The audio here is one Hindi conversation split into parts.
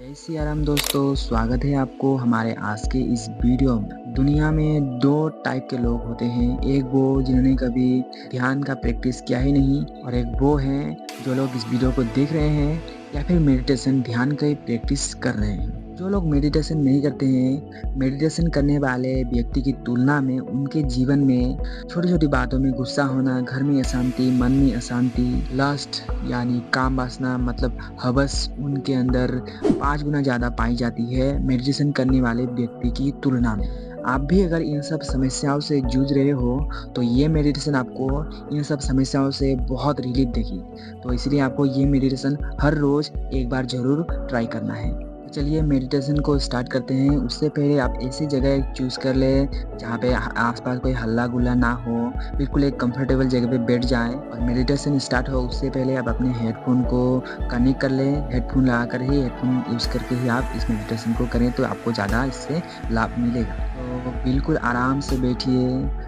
जय सिया राम दोस्तों, स्वागत है आपको हमारे आज के इस वीडियो में। दुनिया में दो टाइप के लोग होते हैं, एक वो जिन्होंने कभी ध्यान का प्रैक्टिस किया ही नहीं और एक वो हैं जो लोग इस वीडियो को देख रहे हैं या फिर मेडिटेशन ध्यान की प्रैक्टिस कर रहे हैं। जो लोग मेडिटेशन नहीं करते हैं, मेडिटेशन करने वाले व्यक्ति की तुलना में उनके जीवन में छोटी छोटी बातों में गुस्सा होना, घर में अशांति, मन में अशांति, लस्ट यानी काम वासना मतलब हवस उनके अंदर 5 गुना ज़्यादा पाई जाती है मेडिटेशन करने वाले व्यक्ति की तुलना में। आप भी अगर इन सब समस्याओं से जूझ रहे हो तो ये मेडिटेशन आपको इन सब समस्याओं से बहुत रिलीफ देगी। तो इसलिए आपको ये मेडिटेशन हर रोज़ एक बार ज़रूर ट्राई करना है। तो चलिए मेडिटेशन को स्टार्ट करते हैं। उससे पहले आप ऐसी जगह चूज़ कर लें जहाँ पे आसपास कोई हल्ला गुल्ला ना हो, बिल्कुल एक कंफर्टेबल जगह पे बैठ जाएं और मेडिटेशन स्टार्ट हो उससे पहले आप अपने हेडफोन को कनेक्ट कर लें। हेडफोन लगा कर ही हेडफोन यूज़ करके ही आप इस मेडिटेशन को करें तो आपको ज़्यादा इससे लाभ मिलेगा। तो बिल्कुल आराम से बैठिए,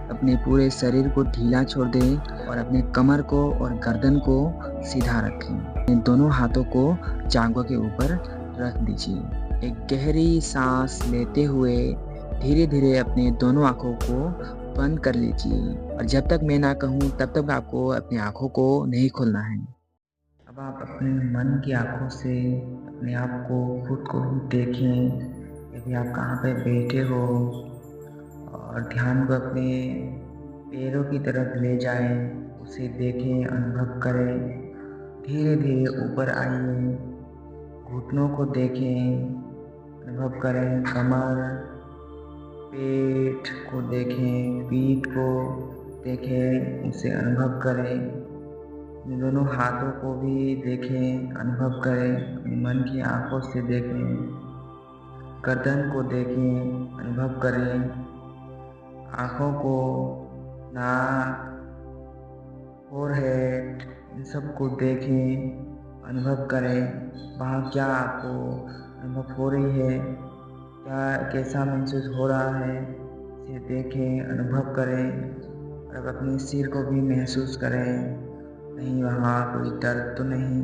अपने पूरे शरीर को ढीला छोड़ दें और अपने कमर को और गर्दन को सीधा रखें। अपने दोनों हाथों को जांघों के ऊपर रख दीजिए। एक गहरी सांस लेते हुए धीरे धीरे अपने दोनों आँखों को बंद कर लीजिए और जब तक मैं ना कहूँ तब तक आपको अपनी आँखों को नहीं खोलना है। अब आप अपने मन की आँखों से अपने आप को खुद को ही देखें। यदि आप कहाँ पे बैठे हो और ध्यान को अपने पैरों की तरफ ले जाएं, उसे देखें, अनुभव करें। धीरे धीरे ऊपर आइए, घुटनों को देखें, अनुभव करें, कमर, पेट को देखें, पीठ को देखें, उसे अनुभव करें। अपने दोनों हाथों को भी देखें, अनुभव करें, अपने मन की आँखों से देखें, गर्दन को देखें, अनुभव करें, आँखों को, नाक, फोरहेड, इन सबको देखें, अनुभव करें। वहाँ क्या आपको अनुभव हो रही है, क्या कैसा महसूस हो रहा है, इसे देखें, अनुभव करें और अब अपने सिर को भी महसूस करें। नहीं वहाँ कोई दर्द तो नहीं।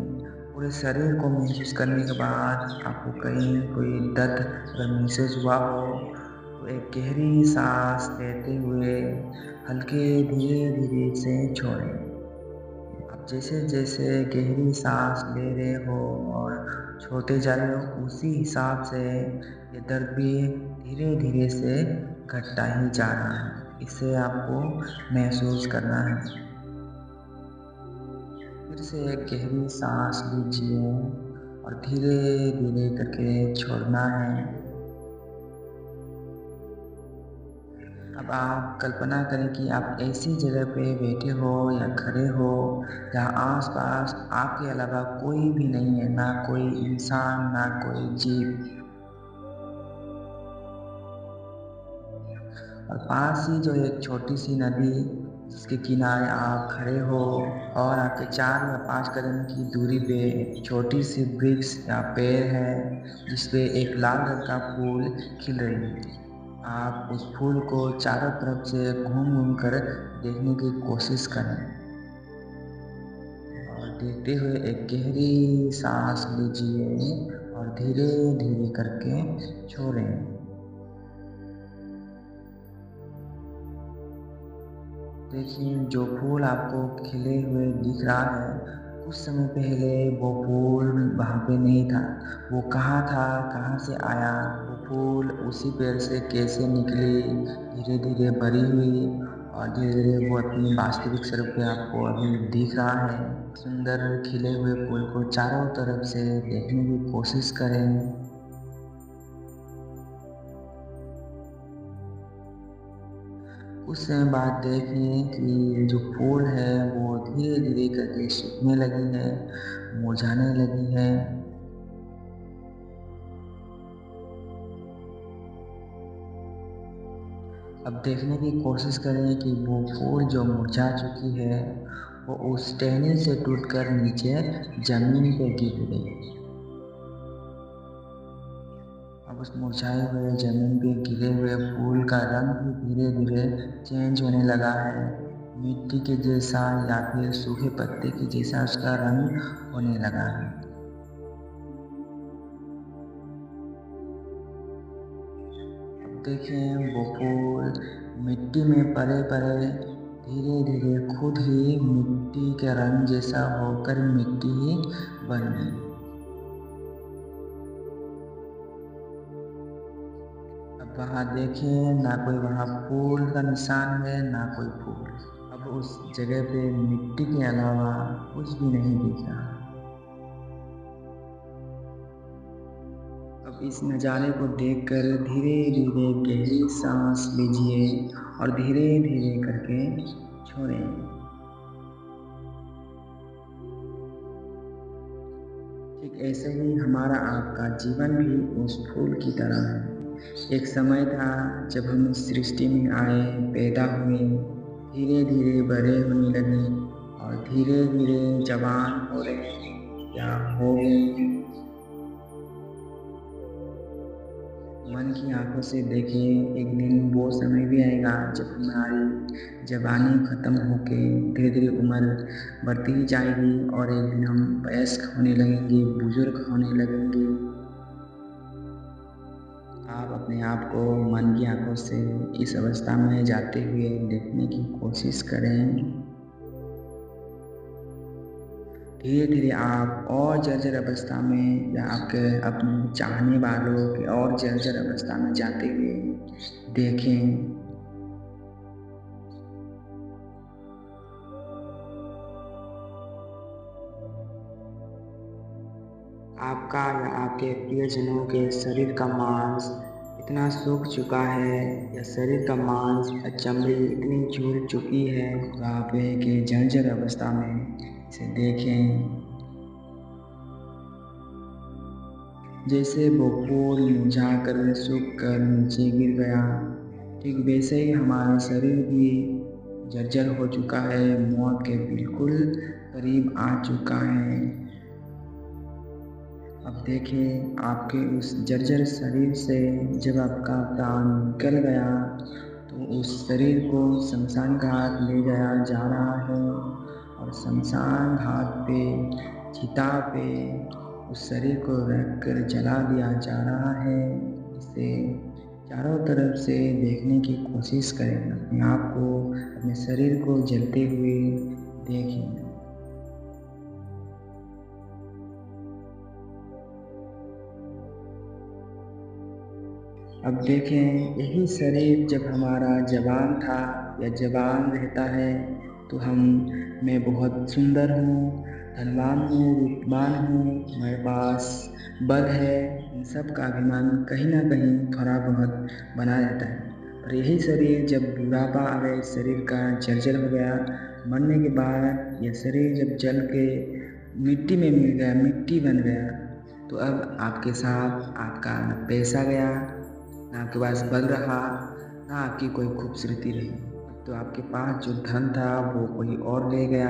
पूरे शरीर को महसूस करने के बाद आपको कहीं कोई दर्द अगर महसूस हुआ हो तो एक गहरी सांस लेते हुए हल्के धीरे धीरे से छोड़ें। आप जैसे जैसे गहरी सांस ले रहे हो और छोड़ते जा रहे हो उसी हिसाब से ये दर्द भी धीरे धीरे से घटता ही जा रहा है। इसे आपको महसूस करना है। फिर से एक गहरी सांस लीजिए और धीरे धीरे करके छोड़ना है। अब आप कल्पना करें कि आप ऐसी जगह पे बैठे हो या खड़े हो जहाँ आसपास आपके अलावा कोई भी नहीं है, ना कोई इंसान, ना कोई जीव। और पास ही जो एक छोटी सी नदी जिसके किनारे आप खड़े हो और आपके 4 या 5 कदम की दूरी पे एक छोटी सी वृक्ष या पेड़ है जिस पे एक लाल रंग का फूल खिल रही है। आप उस फूल को चारों तरफ से घूम घूम कर देखने की कोशिश करें और देखते हुए एक गहरी सांस लीजिए और धीरे धीरे करके छोड़ें। देखिए जो फूल आपको खिले हुए दिख रहा है, कुछ समय पहले वो फूल वहाँ पे नहीं था। वो कहाँ था, कहाँ से आया, वो फूल उसी पेड़ से कैसे निकली, धीरे धीरे बड़ी हुई और धीरे धीरे वो अपनी वास्तविक स्वरूप में आपको अभी दिख रहा है। सुंदर खिले हुए फूल को चारों तरफ से देखने की कोशिश करें। कुछ समय बाद देखें कि जो फूल है वो धीरे धीरे करके सूखने लगी है, मुरझाने लगी है। अब देखने की कोशिश करें कि वो फूल जो मुरझा चुकी है वो उस टहनी से टूटकर नीचे जमीन पे गिर गई। अब उस मुरझाए हुए जमीन पे गिरे हुए फूल का रंग भी धीरे धीरे चेंज होने लगा है। मिट्टी के जैसा या फिर सूखे पत्ते के जैसा उसका रंग होने लगा है। देखें वो फूल मिट्टी में पले पले धीरे धीरे खुद ही मिट्टी के रंग जैसा होकर मिट्टी ही बन गई। अब वहाँ देखें ना कोई वहाँ फूल का निशान है ना कोई फूल। अब उस जगह पे मिट्टी के अलावा कुछ भी नहीं दिख रहा। अब इस नज़ारे को देखकर धीरे धीरे गहरी सांस लीजिए और धीरे धीरे करके छोड़ें। ठीक ऐसे ही हमारा आपका जीवन भी उस फूल की तरह है। एक समय था जब हम इस सृष्टि में आए, पैदा हुए, धीरे धीरे बड़े होने लगे और धीरे धीरे जवान हो रहे या हो गए। मन की आंखों से देखें, एक दिन वो समय भी आएगा जब हमारी जवानी ख़त्म होके धीरे धीरे उम्र बढ़ती ही जाएगी और एक दिन हम वयस्क होने लगेंगे, बुजुर्ग होने लगेंगे। आप अपने आप को मन की आंखों से इस अवस्था में जाते हुए देखने की कोशिश करें। धीरे धीरे आप और जर्जर अवस्था में या आपके अपने चाहने वालों के और जर्जर अवस्था में जाते हुए देखें। आपका या आपके प्रियजनों के शरीर का मांस इतना सूख चुका है या शरीर का मांस या चमड़ी इतनी झूल चुकी है, आप एक जर्जर अवस्था में इसे देखें। जैसे वो फूल मुरझाकर सूख कर नीचे गिर गया, ठीक वैसे ही हमारा शरीर भी जर्जर हो चुका है, मौत के बिल्कुल करीब आ चुका है। अब देखें आपके उस जर्जर शरीर से जब आपका प्राण निकल गया तो उस शरीर को शमशान घाट ले जाया जा रहा है और शमशान घाट पे चिता पे उस शरीर को रख कर जला दिया जा रहा है। इसे चारों तरफ से देखने की कोशिश करें, अपने आप को, अपने शरीर को जलते हुए देखें। अब देखें यही शरीर जब हमारा जवान था या जवान रहता है तो मैं बहुत सुंदर हूँ, धनवान हूँ, रूपवान हूँ, मेरे पास बल है, इन सब का अभिमान कहीं ना कहीं थोड़ा बहुत बना रहता है। और यही शरीर जब बुढ़ापा आ गया, शरीर का जर्जर हो गया, मरने के बाद यह शरीर जब जल के मिट्टी में मिल गया, मिट्टी बन गया, तो अब आपके साथ आपका न पैसा गया, ना आपके पास बल रहा, ना आपकी कोई खूबसूरती रही। अब तो आपके पास जो धन था वो कोई और ले गया।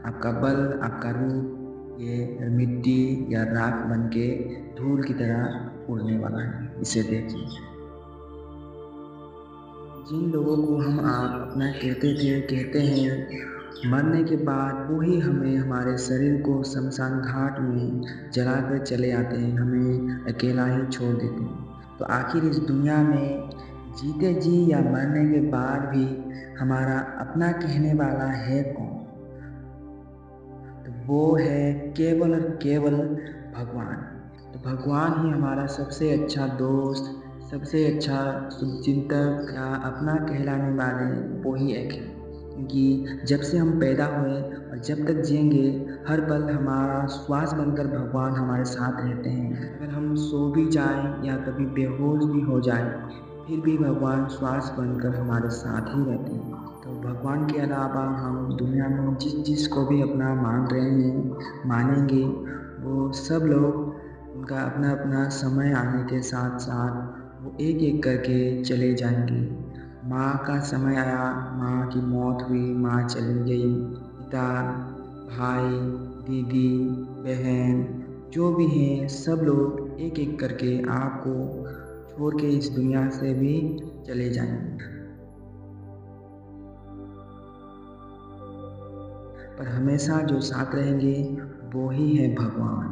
आपका बल, आपका रूप ये मिट्टी या राख बन के धूल की तरह उड़ने वाला है। इसे देखिए। जिन लोगों को हम आप अपना कहते हैं, मरने के बाद वो ही हमें हमारे शरीर को शमशान घाट में जला कर चले आते हैं, हमें अकेला ही छोड़ देते हैं। तो आखिर इस दुनिया में जीते जी या मरने के बाद भी हमारा अपना कहने वाला है कौन? तो वो है केवल और केवल भगवान। तो भगवान ही हमारा सबसे अच्छा दोस्त, सबसे अच्छा शुभचिंतक या अपना कहलाने वाले वो ही एक है। क्योंकि जब से हम पैदा हुए और जब तक जिएंगे, हर पल हमारा श्वास बनकर भगवान हमारे साथ रहते हैं। अगर हम सो भी जाएं या कभी बेहोश भी हो जाएं, फिर भी भगवान श्वास बनकर हमारे साथ ही रहते हैं। तो भगवान के अलावा हम दुनिया में जिस को भी अपना मान रहे हैं, मानेंगे, वो सब लोग उनका अपना अपना समय आने के साथ साथ वो एक एक करके चले जाएंगे। माँ का समय आया, माँ की मौत हुई, माँ चली गई, पिता, भाई, दीदी, बहन, जो भी हैं सब लोग एक एक करके आपको छोड़ के इस दुनिया से भी चले जाएंगे। पर हमेशा जो साथ रहेंगे वो ही है भगवान।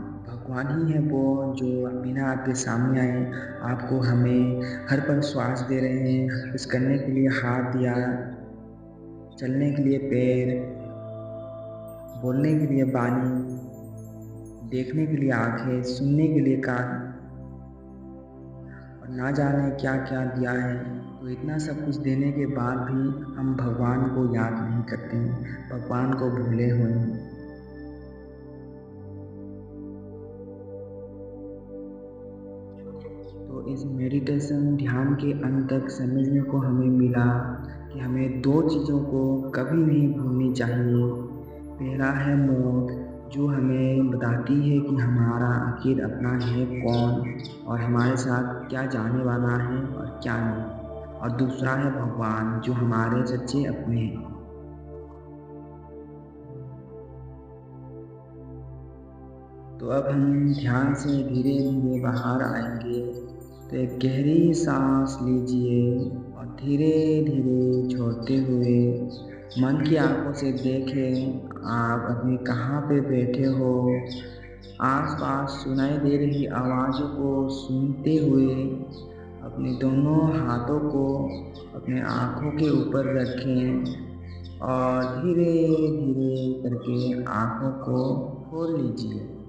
भगवान ही है वो जो बिना आपके सामने आए आपको हमें हर पल श्वास दे रहे हैं, कुछ करने के लिए हाथ दिया, चलने के लिए पैर, बोलने के लिए वाणी, देखने के लिए आंखें, सुनने के लिए कान और ना जाने क्या क्या दिया है। तो इतना सब कुछ देने के बाद भी हम भगवान को याद नहीं करते हैं, भगवान को भूले हुए हैं। तो इस मेडिटेशन ध्यान के अंत तक समझने को हमें मिला कि हमें दो चीज़ों को कभी नहीं भूलनी चाहिए। पहला है मौत, जो हमें बताती है कि हमारा आखिर अपना है कौन और हमारे साथ क्या जाने वाला है और क्या नहीं। और दूसरा है भगवान, जो हमारे सच्चे अपने हैं। तो अब हम ध्यान से धीरे धीरे बाहर आएंगे। तो एक गहरी सांस लीजिए और धीरे धीरे छोड़ते हुए मन की आंखों से देखें आप अभी कहाँ पे बैठे हो। आसपास सुनाई दे रही आवाज़ों को सुनते हुए अपने दोनों हाथों को अपने आँखों के ऊपर रखें और धीरे धीरे करके आँखों को खोल लीजिए।